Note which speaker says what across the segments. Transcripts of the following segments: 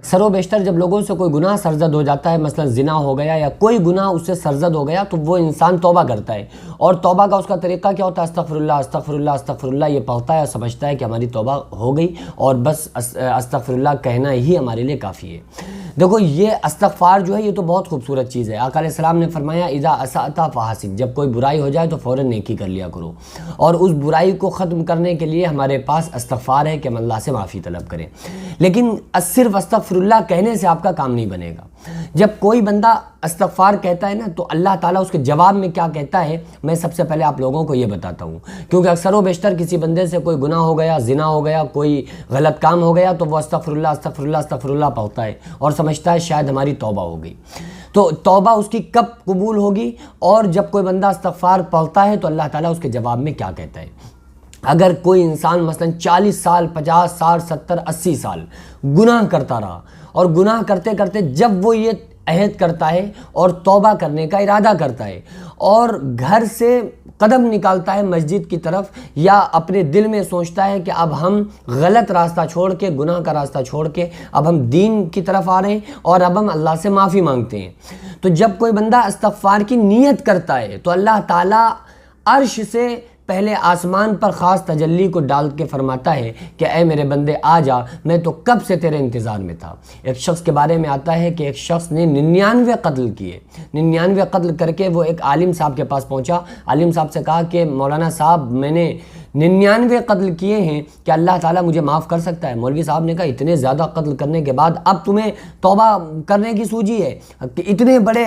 Speaker 1: اکثر و بیشتر جب لوگوں سے کوئی گناہ سرزد ہو جاتا ہے، مثلا زنا ہو گیا یا کوئی گناہ اس سے سرزد ہو گیا، تو وہ انسان توبہ کرتا ہے، اور توبہ کا اس کا طریقہ کیا ہوتا ہے؟ استغفر اللہ استغفر اللہ استغفر اللہ، یہ پڑھتا ہے اور سمجھتا ہے کہ ہماری توبہ ہو گئی، اور بس استغفر اللہ کہنا ہی ہمارے لیے کافی ہے۔ دیکھو یہ استغفار جو ہے یہ تو بہت خوبصورت چیز ہے۔ آقا علیہ السلام نے فرمایا اذا اسأت فحسن، جب کوئی برائی ہو جائے تو فوراً نیکی کر لیا کرو، اور اس برائی کو ختم کرنے کے لیے ہمارے پاس استغفار ہے کہ ہم اللہ سے معافی طلب کریں۔ لیکن صرف استغفر اللہ کہنے سے آپ کا کام نہیں بنے گا۔ جب کوئی بندہ استغفار کہتا ہے نا، تو اللہ تعالیٰ اس کے جواب میں کیا کہتا ہے، میں سب سے پہلے آپ لوگوں کو یہ بتاتا ہوں، کیونکہ اکثر و بیشتر کسی بندے سے کوئی گناہ ہو گیا، زنا ہو گیا، کوئی غلط کام ہو گیا، تو وہ استغفر اللہ استغفر اللہ استغفر اللہ پڑھتا ہے اور سمجھتا ہے شاید ہماری توبہ ہو گئی۔ تو توبہ اس کی کب قبول ہوگی؟ اور جب کوئی بندہ استغفار پڑھتا ہے تو اللہ تعالیٰ اس کے جواب میں کیا کہتا ہے۔ اگر کوئی انسان مثلا 40 سال 50 60 70 80 سال گناہ کرتا رہا، اور گناہ کرتے کرتے جب وہ یہ عہد کرتا ہے اور توبہ کرنے کا ارادہ کرتا ہے، اور گھر سے قدم نکالتا ہے مسجد کی طرف، یا اپنے دل میں سوچتا ہے کہ اب ہم غلط راستہ چھوڑ کے، گناہ کا راستہ چھوڑ کے اب ہم دین کی طرف آ رہے ہیں اور اب ہم اللہ سے معافی مانگتے ہیں، تو جب کوئی بندہ استغفار کی نیت کرتا ہے تو اللہ تعالیٰ عرش سے پہلے آسمان پر خاص تجلی کو ڈال کے فرماتا ہے کہ اے میرے بندے آ جا، میں تو کب سے تیرے انتظار میں تھا۔ ایک شخص کے بارے میں آتا ہے کہ ایک شخص نے 99 قتل کیے، 99 قتل کر کے وہ ایک عالم صاحب کے پاس پہنچا۔ عالم صاحب سے کہا کہ مولانا صاحب میں نے 99 قتل کیے ہیں، کہ اللہ تعالیٰ مجھے معاف کر سکتا ہے؟ مولوی صاحب نے کہا اتنے زیادہ قتل کرنے کے بعد اب تمہیں توبہ کرنے کی سوجی ہے کہ اتنے بڑے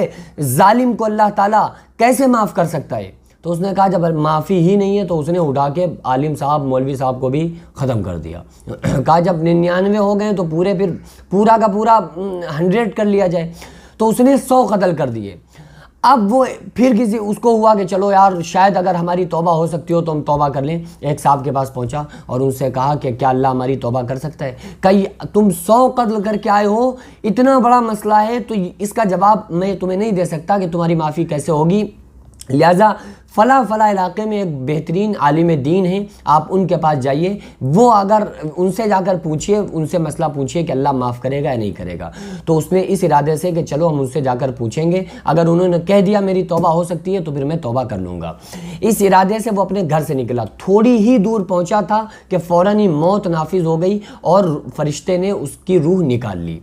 Speaker 1: ظالم کو اللہ تعالیٰ کیسے معاف کر سکتا ہے؟ تو اس نے کہا جب معافی ہی نہیں ہے تو اس نے اٹھا کے عالم صاحب مولوی صاحب کو بھی ختم کر دیا۔ کہا جب 99 ہو گئے تو پورا کا پورا 100 کر لیا جائے، تو اس نے 100 قتل کر دیے۔ اب وہ پھر اس کو ہوا کہ چلو یار شاید اگر ہماری توبہ ہو سکتی ہو تو ہم توبہ کر لیں۔ ایک صاحب کے پاس پہنچا اور ان سے کہا کہ کیا اللہ ہماری توبہ کر سکتا ہے؟ کہ تم 100 قتل کر کے آئے ہو، اتنا بڑا مسئلہ ہے، تو اس کا جواب میں تمہیں نہیں دے سکتا کہ تمہاری معافی کیسے ہوگی، لہٰذا فلاں علاقے میں ایک بہترین عالم دین ہیں، آپ ان کے پاس جائیے، وہ اگر ان سے جا کر پوچھئے، ان سے مسئلہ پوچھئے کہ اللہ معاف کرے گا یا نہیں کرے گا۔ تو اس نے اس ارادے سے کہ چلو ہم ان سے جا کر پوچھیں گے، اگر انہوں نے کہہ دیا میری توبہ ہو سکتی ہے تو پھر میں توبہ کر لوں گا۔ اس ارادے سے وہ اپنے گھر سے نکلا، تھوڑی ہی دور پہنچا تھا کہ فوراً ہی موت نافذ ہو گئی اور فرشتے نے اس کی روح نکال لی۔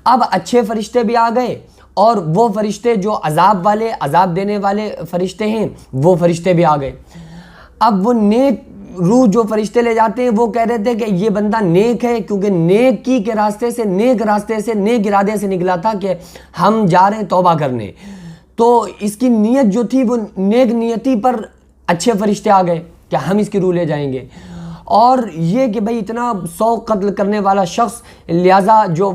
Speaker 1: اب اچھے فرشتے بھی آ گئے، اور وہ فرشتے جو عذاب دینے والے فرشتے ہیں وہ فرشتے بھی آ گئے۔ اب وہ نیک روح جو فرشتے لے جاتے ہیں وہ کہہ رہے تھے کہ یہ بندہ نیک ہے، کیونکہ نیکی کے راستے سے، نیک ارادے سے نکلا تھا کہ ہم جا رہے ہیں توبہ کرنے، تو اس کی نیت جو تھی وہ نیک نیتی پر اچھے فرشتے آ گئے کہ ہم اس کی روح لے جائیں گے۔ اور یہ کہ بھئی اتنا 100 قتل کرنے والا شخص، لہٰذا جو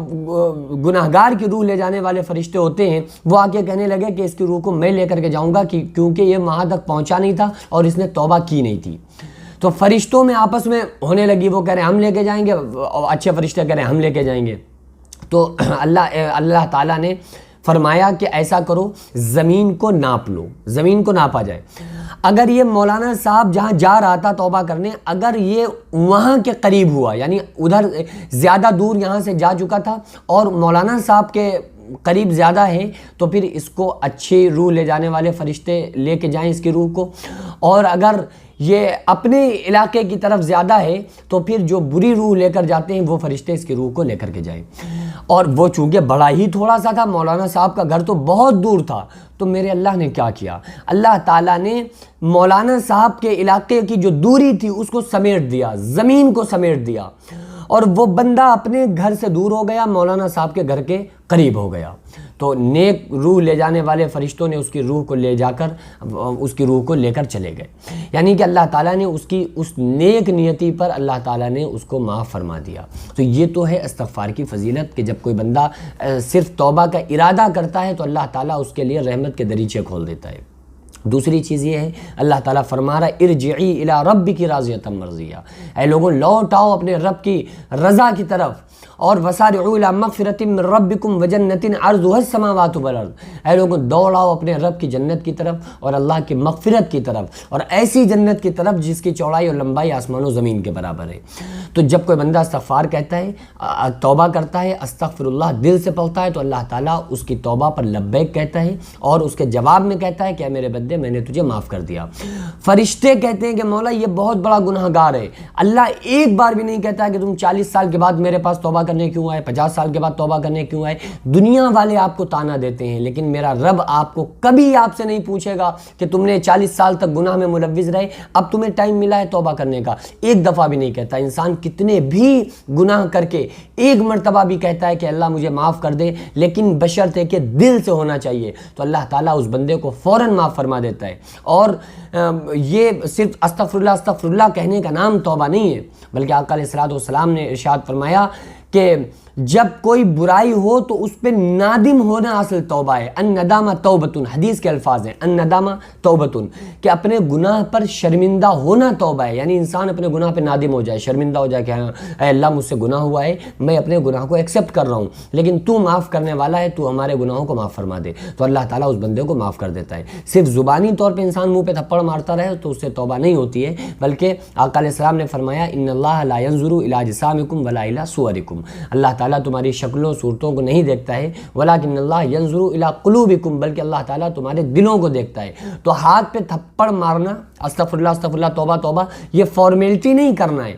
Speaker 1: گناہگار کی روح لے جانے والے فرشتے ہوتے ہیں وہ آ کے کہنے لگے کہ اس کی روح کو میں لے کر کے جاؤں گا، کیونکہ یہ وہاں تک پہنچا نہیں تھا اور اس نے توبہ کی نہیں تھی۔ تو فرشتوں میں آپس میں ہونے لگی، وہ کہہ رہے ہیں ہم لے کے جائیں گے، اور اچھے فرشتے کہہ رہے ہیں ہم لے کے جائیں گے۔ تو اللہ تعالیٰ نے فرمایا کہ ایسا کرو، زمین کو ناپ لو، زمین کو ناپا جائے۔ اگر یہ مولانا صاحب جہاں جا رہا تھا توبہ کرنے، اگر یہ وہاں کے قریب ہوا، یعنی ادھر زیادہ دور یہاں سے جا چکا تھا اور مولانا صاحب کے قریب زیادہ ہے، تو پھر اس کو اچھی روح لے جانے والے فرشتے لے کے جائیں اس کی روح کو، اور اگر یہ اپنے علاقے کی طرف زیادہ ہے تو پھر جو بری روح لے کر جاتے ہیں وہ فرشتے اس کی روح کو لے کر کے جائیں۔ اور وہ چونکہ بڑا ہی تھوڑا سا تھا، مولانا صاحب کا گھر تو بہت دور تھا، تو میرے اللہ نے کیا کیا، اللہ تعالیٰ نے مولانا صاحب کے علاقے کی جو دوری تھی اس کو سمیٹ دیا، زمین کو سمیٹ دیا، اور وہ بندہ اپنے گھر سے دور ہو گیا، مولانا صاحب کے گھر کے قریب ہو گیا۔ تو نیک روح لے جانے والے فرشتوں نے اس کی روح کو لے جا کر اس کی روح کو لے کر چلے گئے، یعنی کہ اللہ تعالیٰ نے اس نیک نیتی پر اللہ تعالیٰ نے اس کو معاف فرما دیا۔ تو یہ تو ہے استغفار کی فضیلت کہ جب کوئی بندہ صرف توبہ کا ارادہ کرتا ہے تو اللہ تعالیٰ اس کے لیے رحمت کے دریچے کھول دیتا ہے۔ دوسری چیز یہ ہے اللہ تعالیٰ فرما رہا ہے ارجعی الی ربک راضیۃ مرضیہ، اے لوگوں لوٹ آؤ اپنے رب کی رضا کی طرف، اور وسارعوا الی مغفرۃ من ربکم وجنۃ عرضها السماوات والارض، اے لوگوں دوڑاؤ اپنے رب کی جنت کی طرف اور اللہ کی مغفرت کی طرف، اور ایسی جنت کی طرف جس کی چوڑائی اور لمبائی آسمان و زمین کے برابر ہے۔ تو جب کوئی بندہ استغفار کہتا ہے، توبہ کرتا ہے، استغفر اللہ دل سے پڑھتا ہے، تو اللہ تعالیٰ اس کی توبہ پر لبیک کہتا ہے اور اس کے جواب میں کہتا ہے کہ اے میرے بندے میں نے تجھے معاف کر دیا۔ فرشتے کہتے ہیں کہ مولا یہ بہت بڑا گناہ گار ہے، اللہ ایک بار بھی نہیں کہتا کہ تم 40 سال کے بعد میرے پاس توبہ کرنے کیوں آئے، 50 سال کے بعد توبہ کرنے کیوں آئے۔ دنیا والے آپ کو تانا دیتے ہیں، لیکن میرا رب آپ کو کبھی آپ سے نہیں پوچھے گا کہ تم نے 40 سال تک گناہ میں ملوث رہے، اب تمہیں ٹائم ملا ہے توبہ کرنے کا، ایک دفعہ بھی نہیں کہتا۔ انسان کتنے بھی گناہ کر کے ایک مرتبہ بھی کہتا ہے کہ اللہ مجھے معاف کر دے، لیکن بشرطے کہ دل سے ہونا چاہیے، تو اللہ تعالیٰ اس بندے کو فوراً معاف فرما دیتا ہے۔ اور یہ صرف استغفر اللہ کہنے کا نام توبہ نہیں ہے، بلکہ آقا علیہ الصلوۃ والسلام نے ارشاد فرمایا کہ جب کوئی برائی ہو تو اس پہ نادم ہونا اصل توبہ ہے۔ الندامہ توبتن، حدیث کے الفاظ ہیں الندامہ توبتن، کہ اپنے گناہ پر شرمندہ ہونا توبہ ہے، یعنی انسان اپنے گناہ پہ نادم ہو جائے، شرمندہ ہو جائے کہ ہاں اے اللہ مجھ سے گناہ ہوا ہے، میں اپنے گناہ کو ایکسیپٹ کر رہا ہوں، لیکن تو معاف کرنے والا ہے، تو ہمارے گناہوں کو معاف فرما دے، تو اللہ تعالیٰ اس بندے کو معاف کر دیتا ہے۔ صرف زبانی طور پہ انسان منہ پہ تھپڑ مارتا رہے تو اس سے توبہ نہیں ہوتی ہے، بلکہ آقا علیہ السلام نے فرمایا ان اللہ لا ينظر الی اجسامکم ولا الی صورکم، اللہ تعالیٰ تمہاری شکلوں صورتوں کو نہیں دیکھتا ہے، ولیکن اللہ ينظر الی قلوبکم، بلکہ اللہ تعالیٰ تمہارے دلوں کو دیکھتا ہے۔ تو ہاتھ پہ تھپڑ مارنا استغفر اللہ توبہ توبہ یہ فارمیلٹی نہیں کرنا ہے،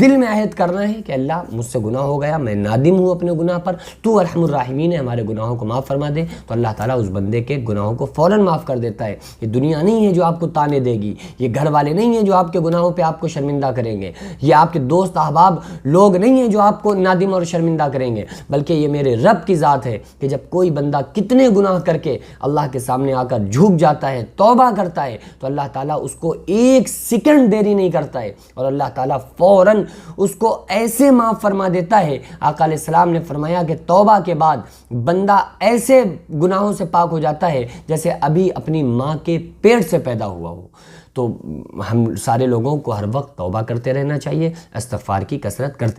Speaker 1: دل میں عہد کرنا ہے کہ اللہ مجھ سے گناہ ہو گیا، میں نادم ہوں اپنے گناہ پر، تو ارحم الراحمین ہے، ہمارے گناہوں کو معاف فرما دے، تو اللہ تعالیٰ اس بندے کے گناہوں کو فوراً معاف کر دیتا ہے۔ یہ دنیا نہیں ہے جو آپ کو تانے دے گی، یہ گھر والے نہیں ہیں جو آپ کے گناہوں پہ آپ کو شرمندہ کریں گے، یہ آپ کے دوست احباب لوگ نہیں ہیں جو آپ کو نادم اور شرمندہ کریں گے، بلکہ یہ میرے رب کی ذات ہے کہ جب کوئی بندہ کتنے گناہ کر کے اللہ کے سامنے آ کر جھک جاتا ہے، توبہ کرتا ہے، تو اللہ تعالیٰ اس کو ایک سیکنڈ دیری نہیں کرتا ہے، اور اللہ تعالیٰ فوراً اس کو ایسے معاف فرما دیتا ہے۔ آقا علیہ السلام نے فرمایا کہ توبہ کے بعد بندہ ایسے گناہوں سے پاک ہو جاتا ہے جیسے ابھی اپنی ماں کے پیٹ سے پیدا ہوا ہو۔ تو ہم سارے لوگوں کو ہر وقت توبہ کرتے رہنا چاہیے، استغفار کی کثرت کرتے